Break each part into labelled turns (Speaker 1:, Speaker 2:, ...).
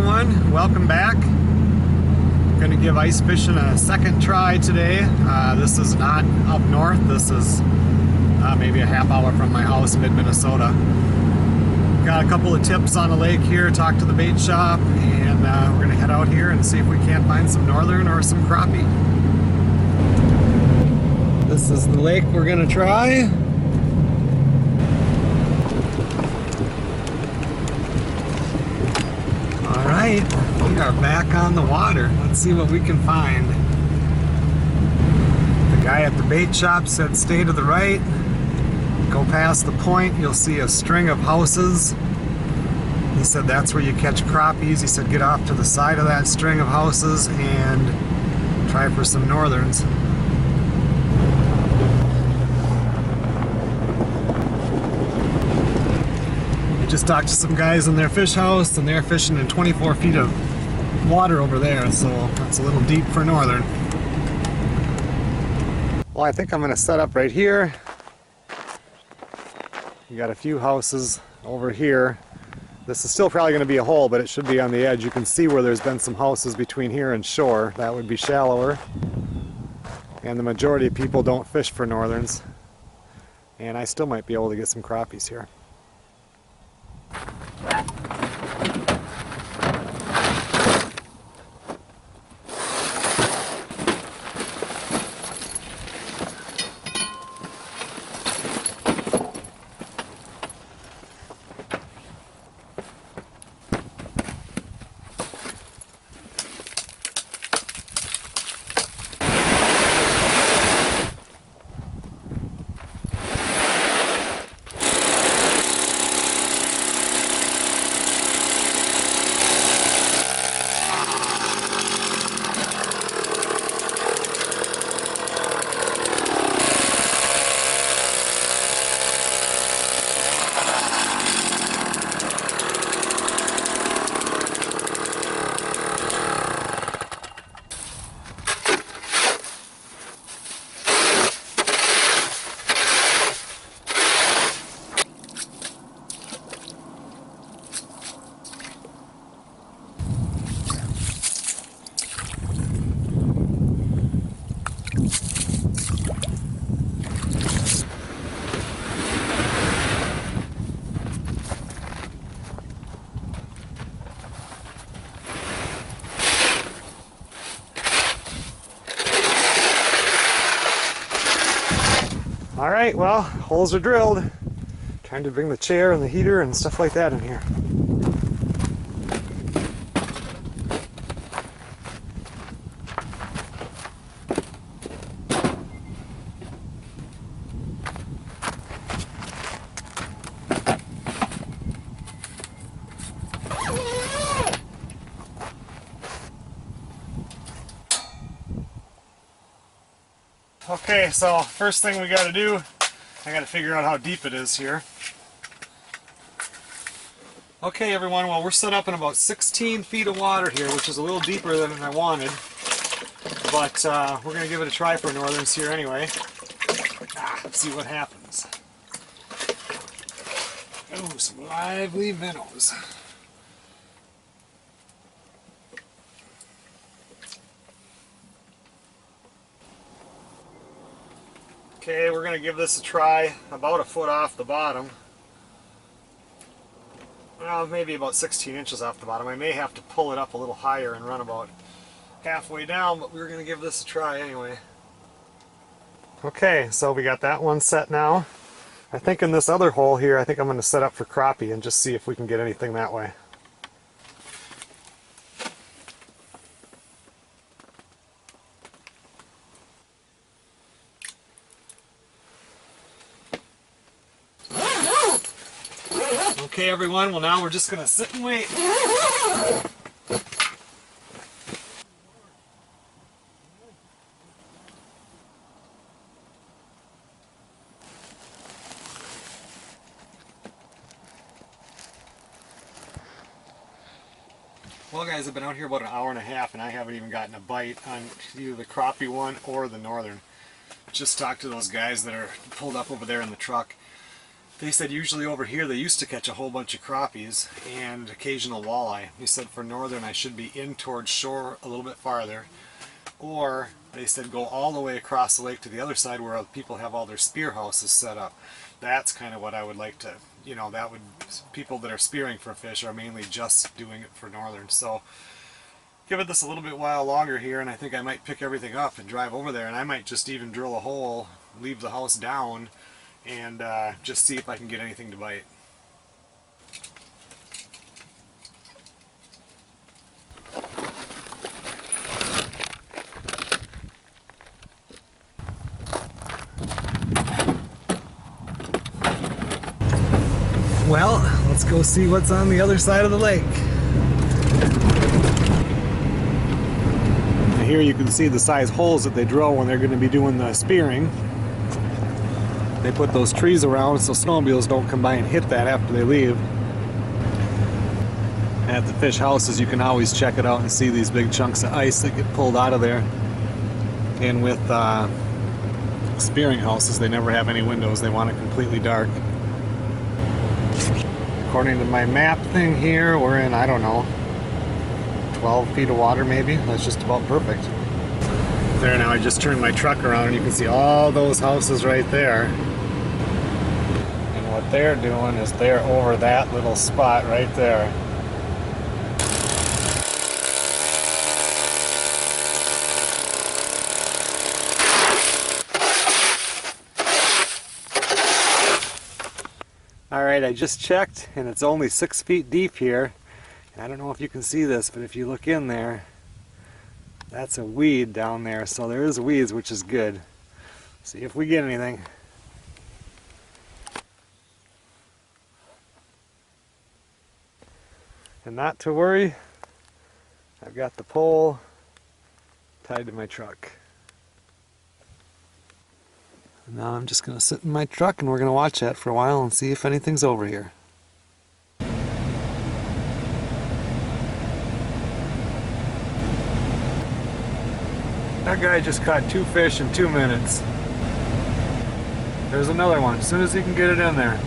Speaker 1: everyone, welcome back. I'm going to give ice fishing a second try today. This is not up north, this is maybe a half hour from my house, mid-Minnesota. Got a couple of tips on the lake here, talked to the bait shop, and we're going to head out here and see if we can't find some northern or some crappie. This is the lake we're going to try. Alright, we are back on the water. Let's see what we can find. The guy at the bait shop said stay to the right. Go past the point, you'll see a string of houses. He said that's where you catch crappies. He said get off to the side of that string of houses and try for some northerns. Just talked to some guys in their fish house and they're fishing in 24 feet of water over there, so that's a little deep for northern. Well, I think I'm going to set up right here. You got a few houses over here. This is still probably going to be a hole, but it should be on the edge. You can see where there's been some houses between here and shore. That would be shallower. And the majority of people don't fish for northerns. And I still might be able to get some crappies here. Alright, well, holes are drilled. Trying to bring the chair and the heater and stuff like that in here. Okay, so first thing we got to do, I got to figure out how deep it is here. Okay everyone, well we're set up in about 16 feet of water here, which is a little deeper than I wanted. But we're going to give it a try for northerns here anyway. Let's see what happens. Oh, some lively minnows. Okay, we're going to give this a try about a foot off the bottom. Well, maybe about 16 inches off the bottom. I may have to pull it up a little higher and run about halfway down, but we're going to give this a try anyway. Okay, so we got that one set now. I think in this other hole here, I think I'm going to set up for crappie and just see if we can get anything that way. Okay everyone, well now we're just going to sit and wait. Well guys, I've been out here about an hour and a half and I haven't even gotten a bite on either the crappie one or the northern. Just talked to those guys that are pulled up over there in the truck. They said usually over here they used to catch a whole bunch of crappies and occasional walleye. He said for northern I should be in towards shore a little bit farther, or they said go all the way across the lake to the other side where people have all their spear houses set up. That's kind of what I would like to, you know, that would, people that are spearing for fish are mainly just doing it for northern. So give it this a little bit while longer here, and I think I might pick everything up and drive over there, and I might just even drill a hole, leave the house down, and just see if I can get anything to bite. Well, let's go see what's on the other side of the lake. And here you can see the size holes that they drill when they're going to be doing the spearing. They put those trees around so snowmobiles don't come by and hit that after they leave. At the fish houses you can always check it out and see these big chunks of ice that get pulled out of there. And with spearing houses they never have any windows, they want it completely dark. According to my map thing here, we're in, I don't know, 12 feet of water maybe. That's just about perfect. There now, I just turned my truck around and you can see all those houses right there. And what they're doing is they're over that little spot right there. Alright, I just checked and it's only 6 feet deep here. And I don't know if you can see this, but if you look in there, that's a weed down there. So there is weeds, which is good. See if we get anything. And not to worry, I've got the pole tied to my truck. Now I'm just going to sit in my truck and we're going to watch that for a while and see if anything's over here. That guy just caught 2 fish in 2 minutes. There's another one, as soon as he can get it in there.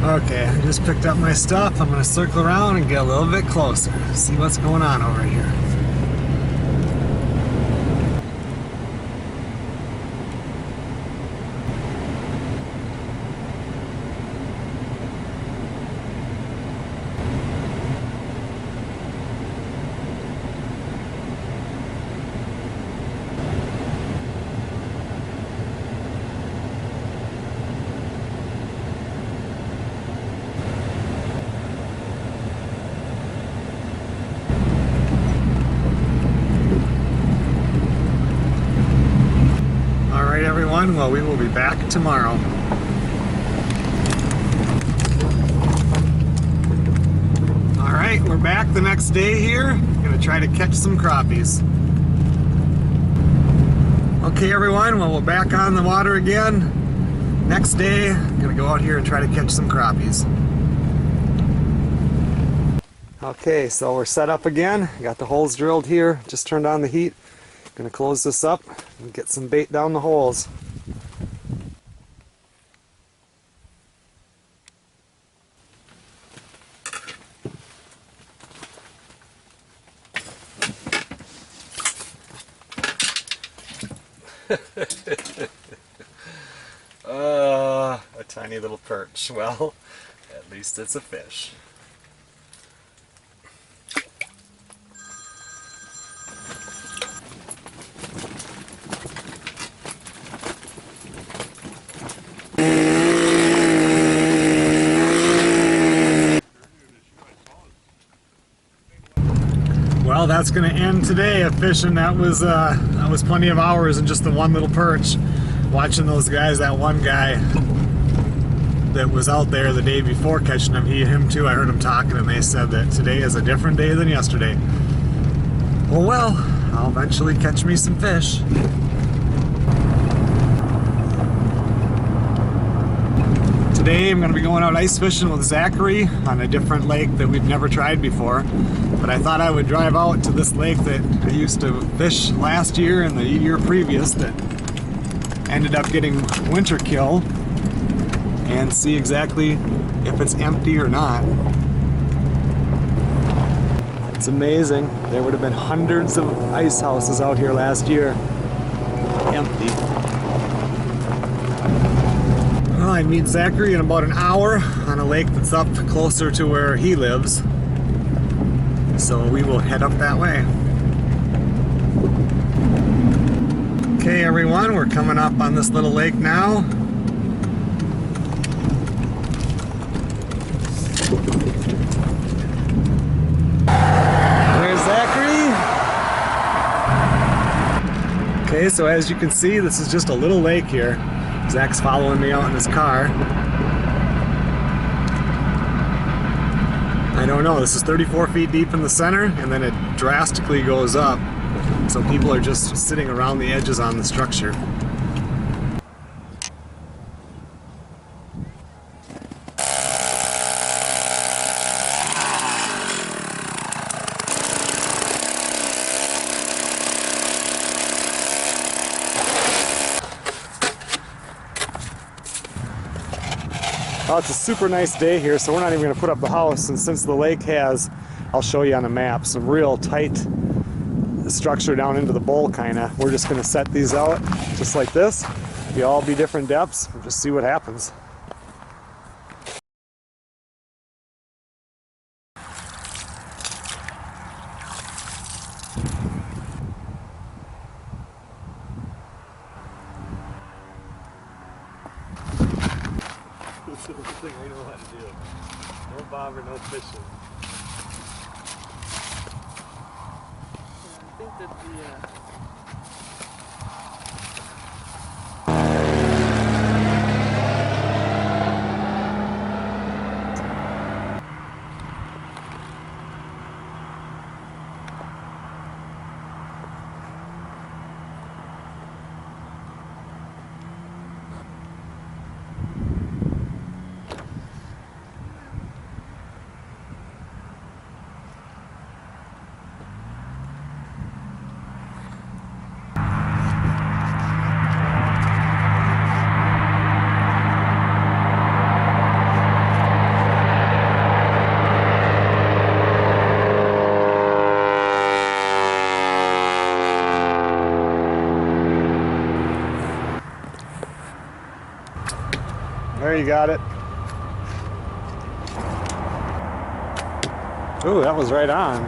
Speaker 1: Okay, I just picked up my stuff. I'm going to circle around and get a little bit closer. See what's going on over here. Everyone, well, we will be back tomorrow. Alright, we're back the next day here. Gonna try to catch some crappies. Okay everyone, well, we're back on the water again. Next day, gonna go out here and try to catch some crappies. Okay, so we're set up again. Got the holes drilled here. Just turned on the heat. Gonna close this up and get some bait down the holes. A tiny little perch. Well, at least it's a fish. Well, that's going to end today of fishing. That was plenty of hours and just the one little perch. Watching those guys, that one guy that was out there the day before catching him, him too, I heard him talking and they said that today is a different day than yesterday. Well, I'll eventually catch me some fish. today I'm going to be going out ice fishing with Zachary on a different lake that we've never tried before. But I thought I would drive out to this lake that I used to fish last year and the year previous that ended up getting winter kill and see exactly if it's empty or not. It's amazing. There would have been hundreds of ice houses out here last year. Empty. Well, I meet Zachary in about an hour on a lake that's up closer to where he lives. So we will head up that way. Okay everyone, we're coming up on this little lake now. There's Zachary. Okay, so as you can see, this is just a little lake here. Zach's following me out in his car. I don't know, this is 34 feet deep in the center, and then it drastically goes up. So people are just sitting around the edges on the structure. Well, it's a super nice day here, so we're not even going to put up the house. And since the lake has, I'll show you on a map, some real tight structure down into the bowl kinda, we're just going to set these out just like this. They all be different depths. We'll just see what happens. This is the thing I know how to do. No bobber, no fishing.
Speaker 2: I think that
Speaker 1: There, you got it. Ooh, that was right on.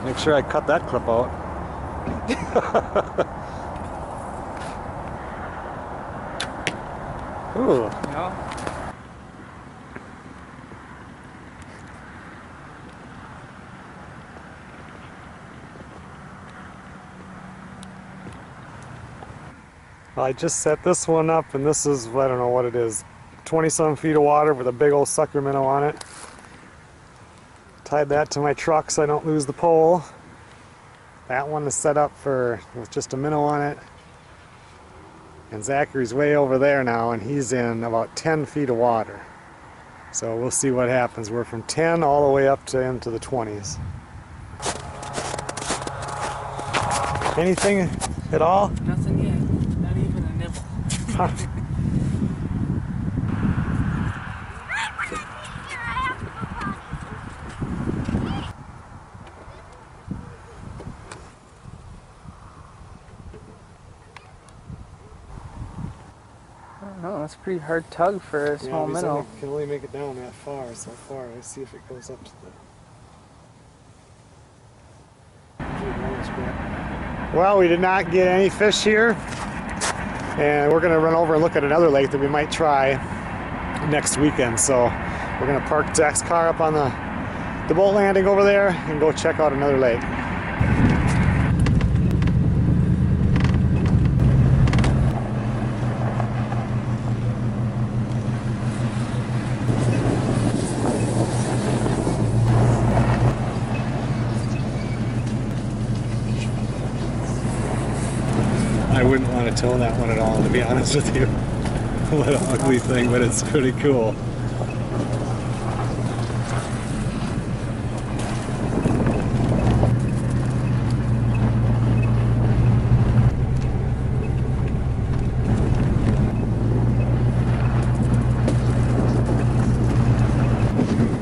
Speaker 1: Make sure I cut that clip out. Ooh.
Speaker 2: no.
Speaker 1: I just set this one up, and this is, I don't know what it is, 20-some feet of water with a big old sucker minnow on it. Tied that to my truck so I don't lose the pole. That one is set up with just a minnow on it. And Zachary's way over there now, and he's in about 10 feet of water. So we'll see what happens. We're from 10 all the way up to into the 20s. Anything at all?
Speaker 2: Nothing yet. Not even a nibble. I don't know, that's a pretty hard tug for a small minnow.
Speaker 1: Can only make it down that far, so far. Let's see if it goes up to the... Well, we did not get any fish here, and we're going to run over and look at another lake that we might try next weekend. So we're going to park Zach's car up on the boat landing over there and go check out another lake. I wouldn't want to tow that one at all, to be honest with you. What an ugly thing, but it's pretty cool.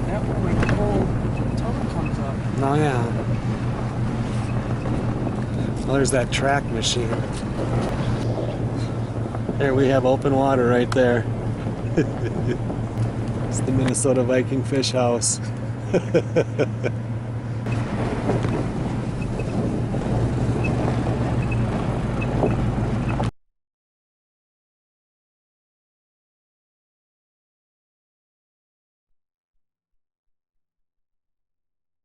Speaker 2: That way the whole tub comes up.
Speaker 1: Oh yeah. Well, there's that track machine. There we have open water right there. It's the Minnesota Viking Fish House.